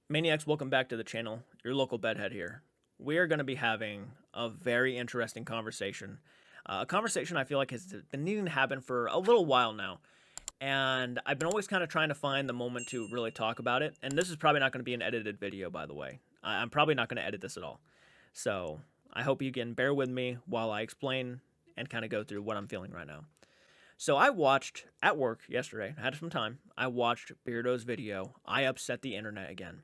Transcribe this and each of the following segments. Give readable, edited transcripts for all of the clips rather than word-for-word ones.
Maniacs, welcome back to the channel. Your local bedhead here. We are going to be having a very interesting conversation. A conversation I feel like has been needing to happen for a little while now. And I've been always kind of trying to find the moment to really talk about it. And this is probably not going to be an edited video, by the way. I'm probably not going to edit this at all. So I hope you can bear with me while I explain and kind of go through what I'm feeling right now. So I watched at work yesterday, I had some time. I watched Beardo's video. I upset the internet again.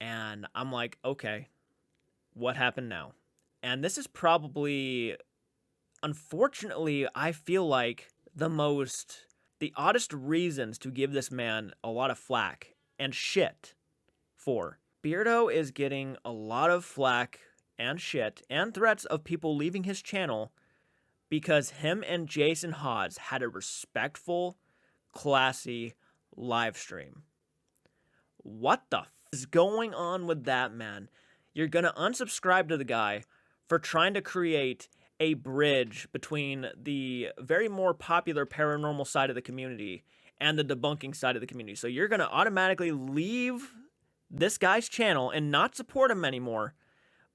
And I'm like, okay, what happened now? And this is probably, unfortunately, I feel like the oddest reasons to give this man a lot of flack and shit for. Beardo is getting a lot of flack and shit and threats of people leaving his channel because him and Jason Hods had a respectful, classy live stream. What the is going on with that, man? You're gonna unsubscribe to the guy for trying to create a bridge between the very more popular paranormal side of the community and the debunking side of the community. So you're gonna automatically leave this guy's channel and not support him anymore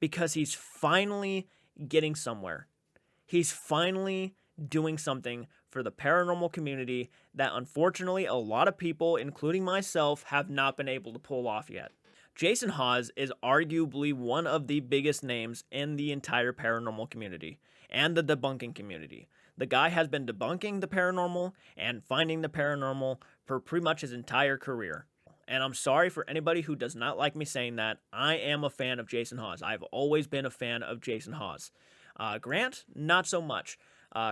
because he's finally getting somewhere. He's finally doing something for the paranormal community that unfortunately a lot of people, including myself, have not been able to pull off yet. Jason Hawes is arguably one of the biggest names in the entire paranormal community and the debunking community. The guy has been debunking the paranormal and finding the paranormal for pretty much his entire career. And I'm sorry for anybody who does not like me saying that. I am a fan of Jason Hawes. I've always been a fan of Jason Hawes. Grant, not so much.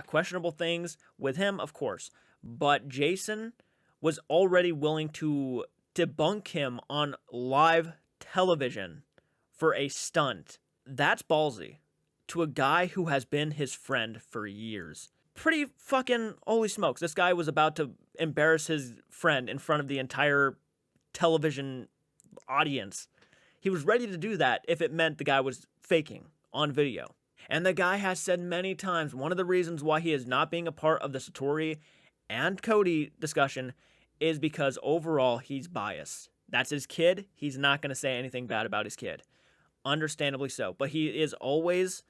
Questionable things with him, of course. But Jason was already willing to debunk him on live television for a stunt. That's ballsy. To a guy who has been his friend for years. Pretty fucking holy smokes. This guy was about to embarrass his friend in front of the entire television audience. He was ready to do that if it meant the guy was faking on video. And the guy has said many times one of the reasons why he is not being a part of the Satori and Cody discussion is because overall he's biased. That's his kid. He's not going to say anything bad about his kid. Understandably so. But he is always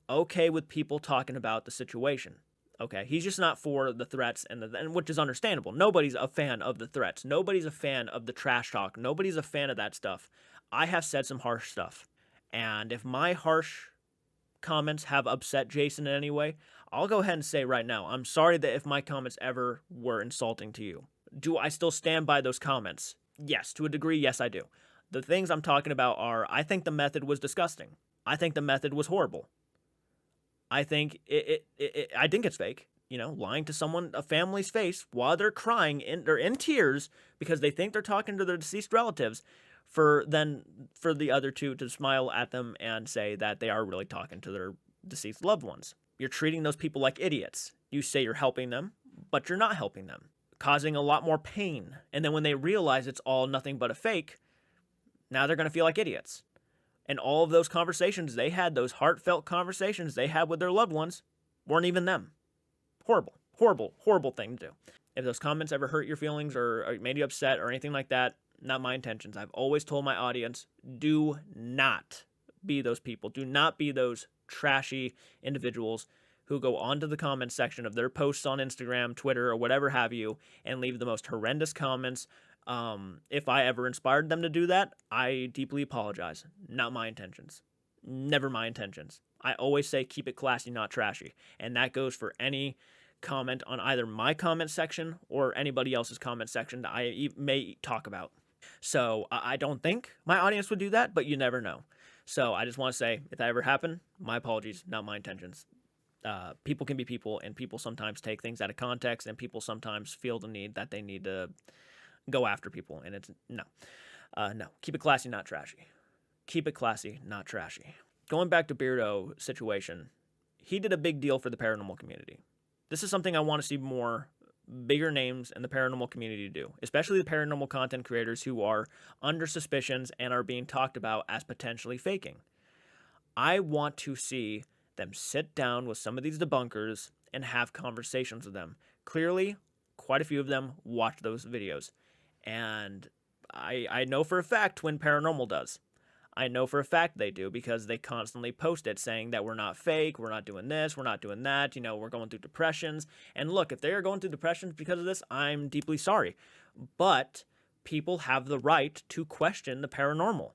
okay with people talking about the situation. Okay, he's just not for the threats, and which is understandable. Nobody's a fan of the threats. Nobody's a fan of the trash talk. Nobody's a fan of that stuff. I have said some harsh stuff. And if my harsh comments have upset Jason in any way, I'll go ahead and say right now, I'm sorry that if my comments ever were insulting to you. Do I still stand by those comments? Yes, to a degree, yes, I do. The things I'm talking about are, I think the method was disgusting. I think the method was horrible. I think I think it's fake. You know, lying to someone, a family's face, while they're crying, they're in tears because they think they're talking to their deceased relatives, for the other two to smile at them and say that they are really talking to their deceased loved ones. You're treating those people like idiots. You say you're helping them, but you're not helping them, causing a lot more pain. And then when they realize it's all nothing but a fake, now they're going to feel like idiots. And all of those conversations they had, those heartfelt conversations they had with their loved ones, weren't even them. Horrible, horrible, horrible thing to do. If those comments ever hurt your feelings or made you upset or anything like that, not my intentions. I've always told my audience, do not be those people. Do not be those trashy individuals who go onto the comments section of their posts on Instagram, Twitter, or whatever have you, and leave the most horrendous comments. If I ever inspired them to do that, I deeply apologize. Not my intentions. Never my intentions. I always say keep it classy, not trashy. And that goes for any comment on either my comment section or anybody else's comment section that I may talk about. So I don't think my audience would do that, but you never know. So I just want to say, if that ever happened, my apologies, not my intentions. People can be people, and people sometimes take things out of context, and people sometimes feel the need that they need to go after people, and it's no. No. Keep it classy, not trashy. Keep it classy, not trashy. Going back to Beardo situation, he did a big deal for the paranormal community. This is something I want to see more bigger names in the paranormal community do, especially the paranormal content creators who are under suspicions and are being talked about as potentially faking. I want to see them sit down with some of these debunkers and have conversations with them. Clearly, quite a few of them watched those videos, and I know for a fact Twin Paranormal does. I know for a fact they do because they constantly post it saying that we're not fake, we're not doing this, we're not doing that, we're going through depressions. And look, if they are going through depressions because of this, I'm deeply sorry. But people have the right to question the paranormal.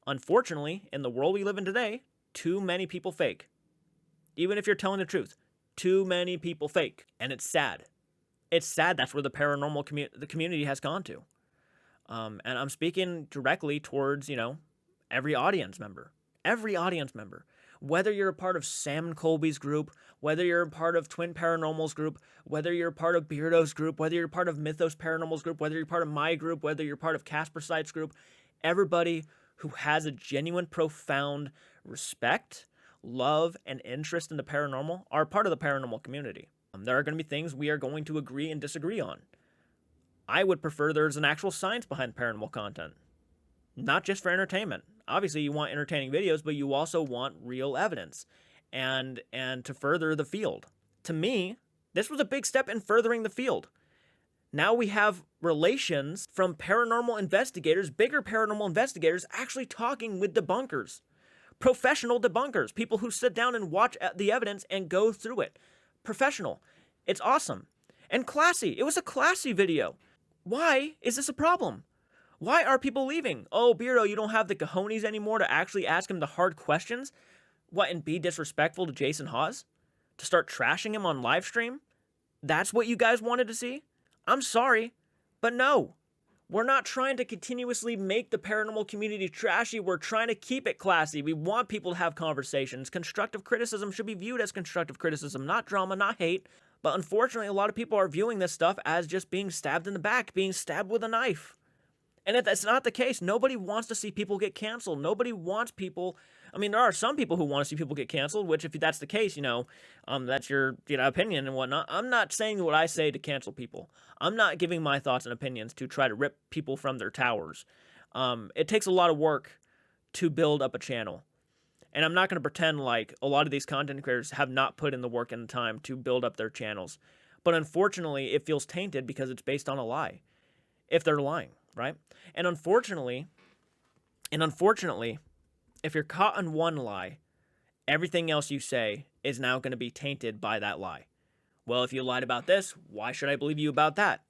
Unfortunately, in the world we live in today, too many people fake. Even if you're telling the truth, too many people fake. And it's sad. It's sad that's where the paranormal community has gone to. And I'm speaking directly towards, every audience member. Every audience member. Whether you're a part of Sam and Colby's group, whether you're a part of Twin Paranormal's group, whether you're a part of Beardo's group, whether you're a part of Mythos Paranormal's group, whether you're part of my group, whether you're part of JCARTSARTS group, everybody who has a genuine, profound respect, love, and interest in the paranormal are part of the paranormal community. There are going to be things we are going to agree and disagree on. I would prefer there's an actual science behind paranormal content, not just for entertainment. Obviously, you want entertaining videos, but you also want real evidence and to further the field. To me, this was a big step in furthering the field. Now we have relations from paranormal investigators, bigger paranormal investigators, actually talking with debunkers. Professional debunkers, people who sit down and watch the evidence and go through it. Professional. It's awesome. And classy. It was a classy video. Why is this a problem? Why are people leaving? Oh, Beardo, you don't have the cojones anymore to actually ask him the hard questions? What, and be disrespectful to Jason Hawes? To start trashing him on live stream? That's what you guys wanted to see? I'm sorry, but no. We're not trying to continuously make the paranormal community trashy. We're trying to keep it classy. We want people to have conversations. Constructive criticism should be viewed as constructive criticism, not drama, not hate. But unfortunately, a lot of people are viewing this stuff as just being stabbed in the back, being stabbed with a knife. And if that's not the case, nobody wants to see people get canceled. Nobody wants people. I mean, there are some people who want to see people get canceled, which if that's the case, that's your opinion and whatnot. I'm not saying what I say to cancel people. I'm not giving my thoughts and opinions to try to rip people from their towers. It takes a lot of work to build up a channel. And I'm not going to pretend like a lot of these content creators have not put in the work and the time to build up their channels. But unfortunately, it feels tainted because it's based on a lie. If they're lying, right? And unfortunately, if you're caught on one lie, everything else you say is now going to be tainted by that lie. Well, if you lied about this, why should I believe you about that?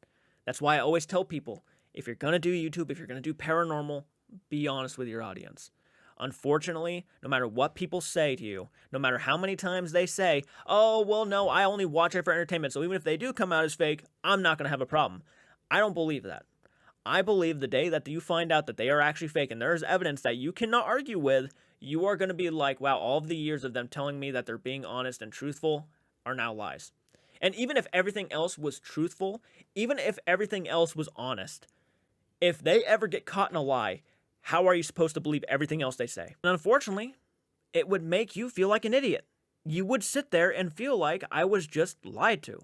That's why I always tell people, if you're going to do YouTube, if you're going to do paranormal, be honest with your audience. Unfortunately, no matter what people say to you, no matter how many times they say, oh, well, no, I only watch it for entertainment, so even if they do come out as fake, I'm not going to have a problem. I don't believe that. I believe the day that you find out that they are actually fake and there is evidence that you cannot argue with, you are going to be like, wow, all of the years of them telling me that they're being honest and truthful are now lies. And even if everything else was truthful, even if everything else was honest, if they ever get caught in a lie, how are you supposed to believe everything else they say? And unfortunately, it would make you feel like an idiot. You would sit there and feel like I was just lied to.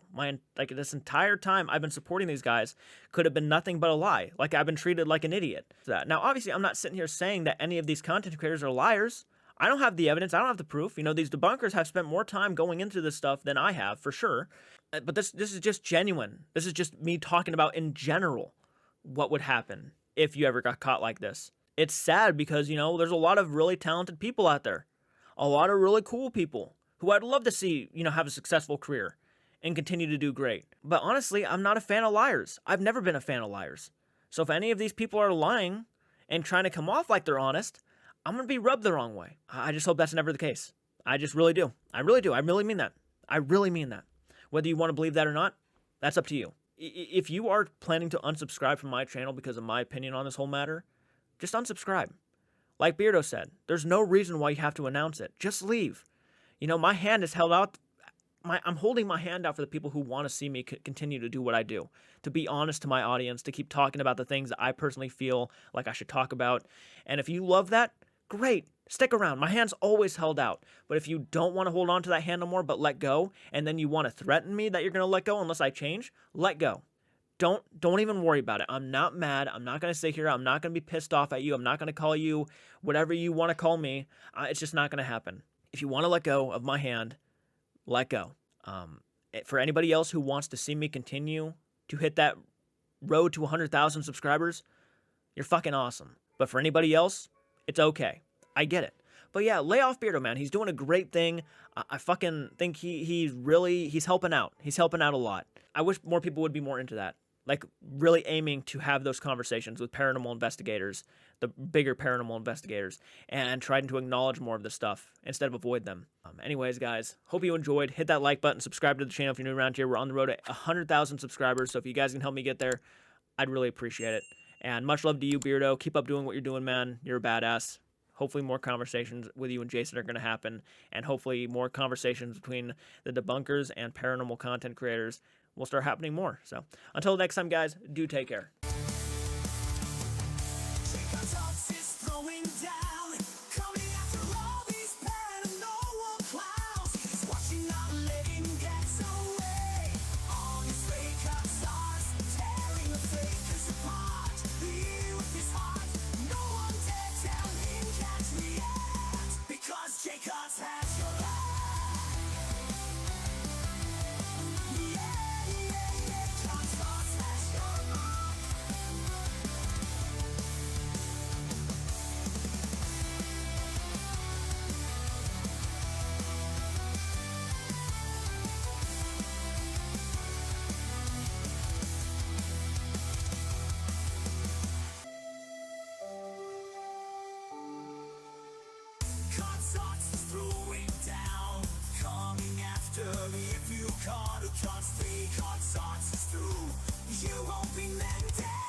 This entire time I've been supporting these guys could have been nothing but a lie. Like I've been treated like an idiot. Now, obviously, I'm not sitting here saying that any of these content creators are liars. I don't have the evidence. I don't have the proof. These debunkers have spent more time going into this stuff than I have, for sure. But this is just genuine. This is just me talking about in general what would happen if you ever got caught like this. It's sad because, there's a lot of really talented people out there. A lot of really cool people who I'd love to see, have a successful career and continue to do great. But honestly, I'm not a fan of liars. I've never been a fan of liars. So if any of these people are lying and trying to come off like they're honest, I'm going to be rubbed the wrong way. I just hope that's never the case. I just really do. I really do. I really mean that. I really mean that. Whether you want to believe that or not, that's up to you. If you are planning to unsubscribe from my channel because of my opinion on this whole matter, just unsubscribe. Like Beardo said, there's no reason why you have to announce it. Just leave. My hand is held out. I'm holding my hand out for the people who want to see me continue to do what I do, to be honest to my audience, to keep talking about the things that I personally feel like I should talk about. And if you love that, great. Stick around. My hand's always held out. But if you don't want to hold on to that hand no more, but let go, and then you want to threaten me that you're going to let go unless I change, let go. Don't even worry about it. I'm not mad. I'm not going to sit here. I'm not going to be pissed off at you. I'm not going to call you whatever you want to call me. It's just not going to happen. If you want to let go of my hand, let go. For anybody else who wants to see me continue to hit that road to 100,000 subscribers, You're fucking awesome. But for anybody else, it's okay. I get it. But yeah, lay off Beardo, man. He's doing a great thing. I fucking think he's helping out. He's helping out a lot. I wish more people would be more into that. Like, really aiming to have those conversations with paranormal investigators, the bigger paranormal investigators, and trying to acknowledge more of this stuff instead of avoid them. Anyways, guys, hope you enjoyed. Hit that like button, subscribe to the channel if you're new around here. We're on the road to 100,000 subscribers, so if you guys can help me get there, I'd really appreciate it. And much love to you, Beardo. Keep up doing what you're doing, man. You're a badass. Hopefully more conversations with you and Jason are going to happen, and hopefully more conversations between the debunkers and paranormal content creators will start happening more. So until next time, guys, do take care. JCARTSARTS is throwing down, coming after all these paranormal clowns. He's watching, not letting get away. On his way, JCARTSARTS, tearing the fakers apart. He with his heart, no one dare tell him can't react, because JCARTS has your back. JCARTSARTS is throwing down, coming after if you can't stay. JCARTSARTS is through, you won't be mended.